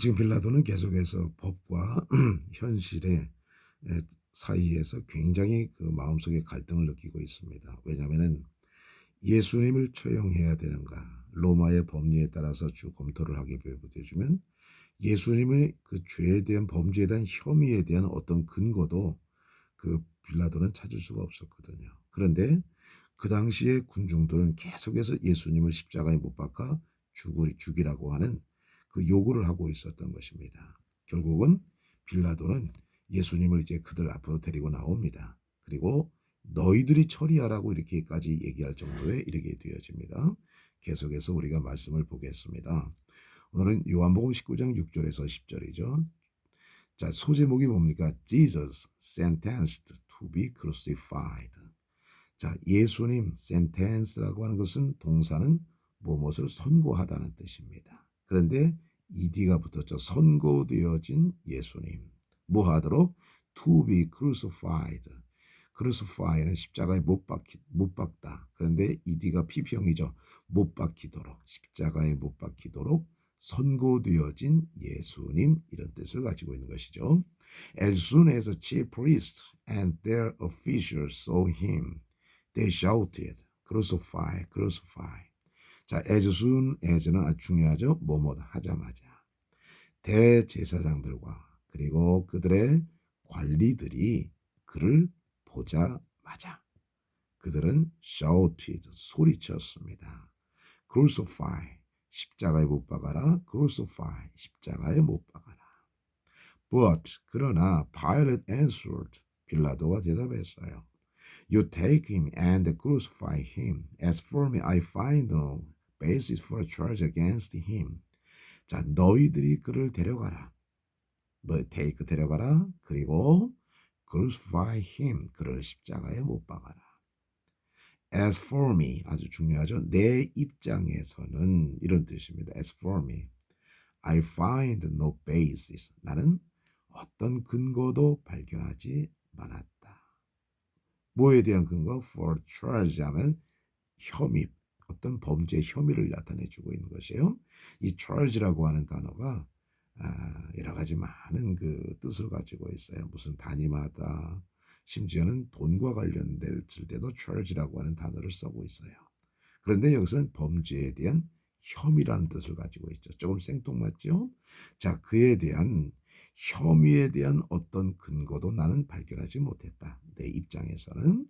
지금 빌라도는 계속해서 법과 현실의 사이에서 굉장히 그 마음속에 갈등을 느끼고 있습니다. 왜냐하면은 예수님을 처형해야 되는가, 로마의 법리에 따라서 주 검토를 하게 되어주면 예수님의 그 죄에 대한 범죄에 대한 혐의에 대한 어떤 근거도 그 빌라도는 찾을 수가 없었거든요. 그런데 그 당시에 군중들은 계속해서 예수님을 십자가에 못 박아 죽이라고 하는 그 요구를 하고 있었던 것입니다. 결국은 빌라도는 예수님을 이제 그들 앞으로 데리고 나옵니다. 그리고 너희들이 처리하라고 이렇게까지 얘기할 정도에 이르게 되어집니다. 계속해서 우리가 말씀을 보겠습니다. 오늘은 요한복음 19장 6절에서 10절이죠. 자, 소제목이 뭡니까? Jesus sentenced to be crucified. 자, 예수님 sentence라고 하는 것은 동사는 무엇을 선고하다는 뜻입니다. 그런데 ed가 붙었죠. 선고되어진 예수님. 뭐 하도록? To be crucified. crucify는 십자가에 못 박다. 그런데 ed가 피평이죠. 못 박히도록, 십자가에 못 박히도록 선고되어진 예수님, 이런 뜻을 가지고 있는 것이죠. As soon as the chief priests and their officials saw him, they shouted, crucify, crucify. 자, as soon as는 아주 중요하죠. 뭐뭐 하자마자. 대제사장들과 그리고 그들의 관리들이 그를 보자마자 그들은 shouted, 소리쳤습니다. crucify, 십자가에 못 박아라. crucify, 십자가에 못 박아라. But, 그러나 Pilate answered, 빌라도가 대답했어요. You take him and crucify him. As for me, I find no basis for a charge against him. 자, 너희들이 그를 데려가라. 너 take 데려가라. 그리고 crucify him. 그를 십자가에 못 박아라. As for me, 아주 중요하죠. 내 입장에서는 이런 뜻입니다. As for me, I find no basis. 나는 어떤 근거도 발견하지 않았다. 뭐에 대한 근거? For charge 하면 혐의, 어떤 범죄 혐의를 나타내주고 있는 것이에요. 이 charge라고 하는 단어가 여러 가지 많은 그 뜻을 가지고 있어요. 무슨 단임하다, 심지어는 돈과 관련될 때도 charge라고 하는 단어를 쓰고 있어요. 그런데 여기서는 범죄에 대한 혐의라는 뜻을 가지고 있죠. 조금 생뚱맞죠? 자, 그에 대한 혐의에 대한 어떤 근거도 나는 발견하지 못했다. 내 입장에서는.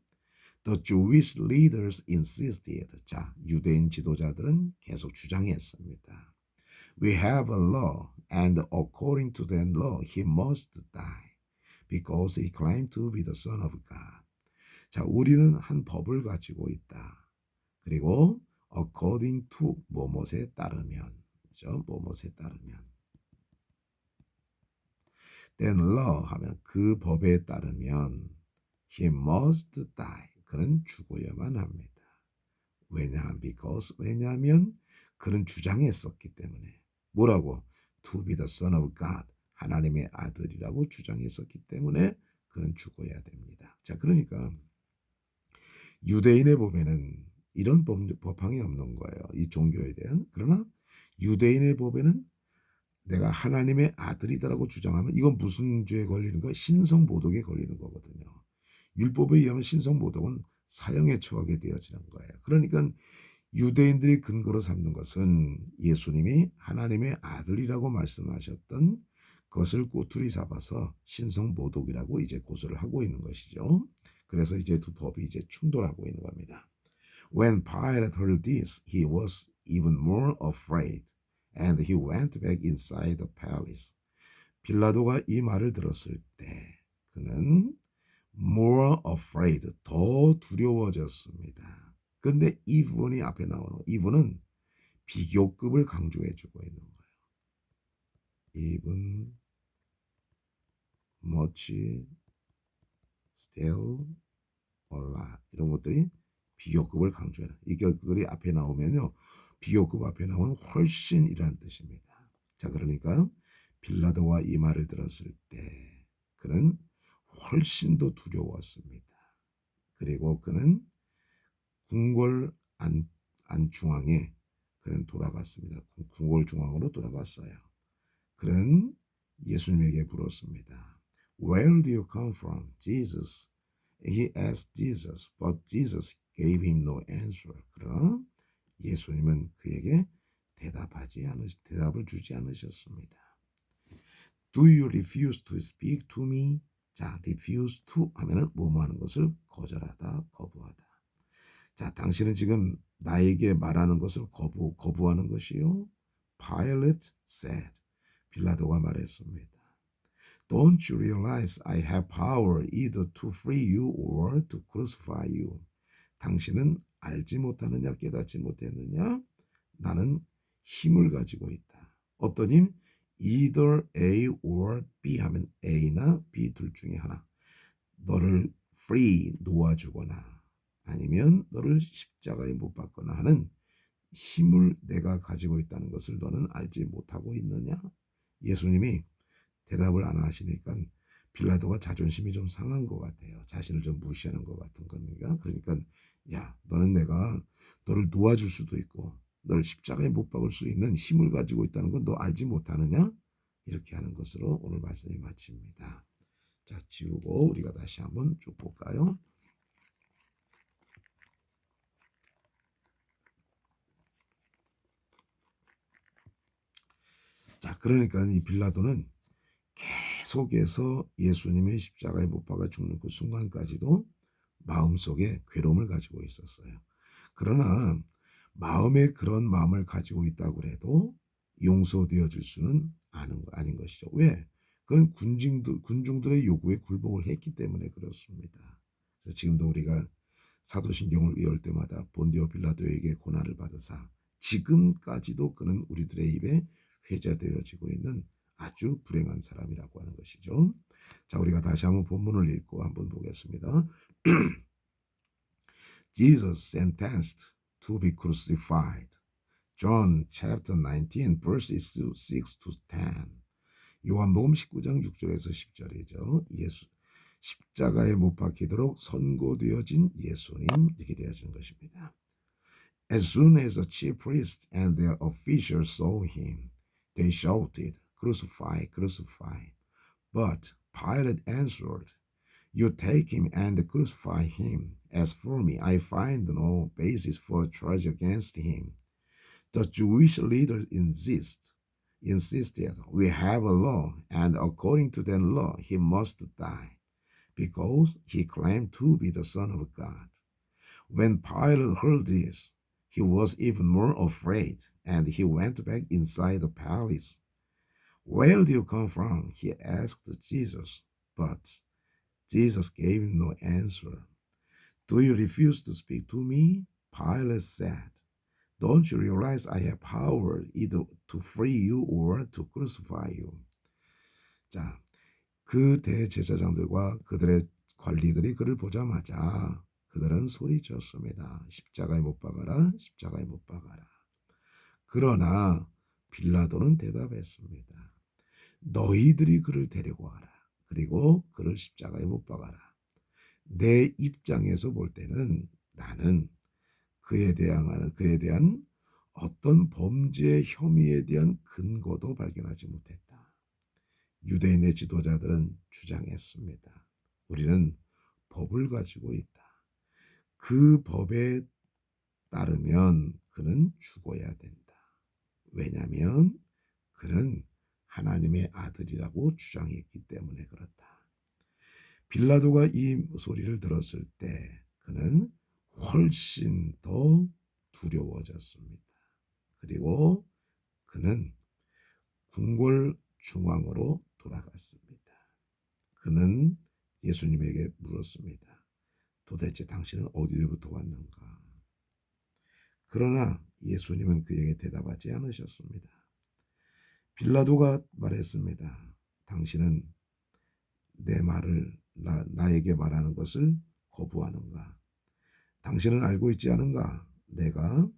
The Jewish leaders insisted. 자, 유대인 지도자들은 계속 주장했습니다. We have a law, and according to that law, he must die, because he claimed to be the Son of God. 자, 우리는 한 법을 가지고 있다. 그리고 according to 뭐뭇에 따르면, 그죠? 뭐뭇에 따르면. then law 하면 그 법에 따르면 he must die. 그는 죽어야만 합니다. 왜냐하면 그는 주장했었기 때문에. 뭐라고? To be the son of God. 하나님의 아들이라고 주장했었기 때문에 그는 죽어야 됩니다. 자, 그러니까 유대인의 법에는 이런 법항이 없는 거예요. 이 종교에 대한. 그러나 유대인의 법에는 내가 하나님의 아들이다라고 주장하면 이건 무슨 죄에 걸리는 거야? 신성모독에 걸리는 거거든요. 율법에 의하면 신성모독은 사형에 처하게 되어지는 거예요. 그러니까 유대인들이 근거로 삼는 것은 예수님이 하나님의 아들이라고 말씀하셨던 것을 꼬투리 잡아서 신성모독이라고 이제 고소를 하고 있는 것이죠. 그래서 이제 두 법이 이제 충돌하고 있는 겁니다. When Pilate heard this, he was even more afraid, and he went back inside the palace. 빌라도가 이 말을 들었을 때 그는 more afraid, 더 두려워졌습니다. 근데 even이 앞에 나오는 even은 비교급을 강조해주고 있는 거예요. even, much, still, a lot 이런 것들이 비교급을 강조해요. 이 것들이 앞에 나오면요. 비교급 앞에 나오면 훨씬이라는 뜻입니다. 자, 그러니까 빌라도가 이 말을 들었을 때 그는 훨씬 더 두려웠습니다. 그리고 그는 궁궐 안중앙에 그는 돌아갔습니다. 궁궐 중앙으로 돌아갔어요. 그는 예수님에게 물었습니다. Where do you come from, Jesus? He asked Jesus, but Jesus gave him no answer. 그러나 예수님은 그에게 대답을 주지 않으셨습니다. Do you refuse to speak to me? 자, refuse to 하면은 뭐뭐 하는 것을 거절하다, 거부하다. 자, 당신은 지금 나에게 말하는 것을 거부하는 것이요. Pilate said. 빌라도가 말했습니다. Don't you realize I have power either to free you or to crucify you? 당신은 알지 못하느냐, 깨닫지 못했느냐? 나는 힘을 가지고 있다. 어떤 힘? Either A or B 하면 A나 B 둘 중에 하나. 너를 free, 놓아주거나 아니면 너를 십자가에 못 박거나 하는 힘을 내가 가지고 있다는 것을 너는 알지 못하고 있느냐? 예수님이 대답을 안 하시니까 빌라도가 자존심이 좀 상한 것 같아요. 자신을 좀 무시하는 것 같은 겁니다. 그러니까 야, 너는 내가 너를 놓아줄 수도 있고 너를 십자가에 못 박을 수 있는 힘을 가지고 있다는 건 너 알지 못하느냐? 이렇게 하는 것으로 오늘 말씀이 마칩니다. 자, 지우고 우리가 다시 한번 쭉 볼까요? 자, 그러니까 이 빌라도는 계속해서 예수님의 십자가에 못 박아 죽는 그 순간까지도 마음속에 괴로움을 가지고 있었어요. 그러나 마음에 그런 마음을 가지고 있다고 해도 용서되어질 수는 아닌 것이죠. 왜? 그런 군중들의 요구에 굴복을 했기 때문에 그렇습니다. 그래서 지금도 우리가 사도신경을 외울 때마다 본디오 빌라도에게 고난을 받으사 지금까지도 그는 우리들의 입에 회자되어지고 있는 아주 불행한 사람이라고 하는 것이죠. 자, 우리가 다시 한번 본문을 읽고 한번 보겠습니다. Jesus sentenced to be crucified. John chapter 19 verses 6 to 10. 요한복음 19장 6절에서 10절이죠. 예수 십자가에 못 박히도록 선고되어진 예수님 이렇게 되어진 것입니다. As soon as the chief priests and their officials saw him, they shouted, "Crucify, crucify." But Pilate answered, "You take him and crucify him. As for me, I find no basis for a charge against him." The Jewish leaders insisted, "We have a law, and according to that law, he must die, because he claimed to be the Son of God." When Pilate heard this, he was even more afraid, and he went back inside the palace. "Where do you come from?" he asked Jesus. But Jesus gave him no answer. "Do you refuse to speak to me?" Pilate said. "Don't you realize I have power either to free you or to crucify you?" 자, 그 대제사장들과 그들의 관리들이 그를 보자마자 그들은 소리쳤습니다. 십자가에 못 박아라, 십자가에 못 박아라. 그러나 빌라도는 대답했습니다. 너희들이 그를 데리고 와라. 그리고 그를 십자가에 못 박아라. 내 입장에서 볼 때는 나는 그에 대한 어떤 범죄 혐의에 대한 근거도 발견하지 못했다. 유대인의 지도자들은 주장했습니다. 우리는 법을 가지고 있다. 그 법에 따르면 그는 죽어야 된다. 왜냐하면 그는 하나님의 아들이라고 주장했기 때문에 그렇다. 빌라도가 이 소리를 들었을 때 그는 훨씬 더 두려워졌습니다. 그리고 그는 궁궐 중앙으로 돌아갔습니다. 그는 예수님에게 물었습니다. 도대체 당신은 어디로부터 왔는가? 그러나 예수님은 그에게 대답하지 않으셨습니다. 빌라도가 말했습니다. 당신은 내 말을 나에게 말하는 것을 거부하는가? 당신은 알고 있지 않은가? 내가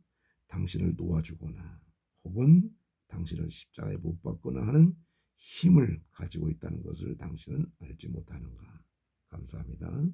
당신을 놓아주거나 혹은 당신을 십자가에 못 박거나 하는 힘을 가지고 있다는 것을 당신은 알지 못하는가? 감사합니다.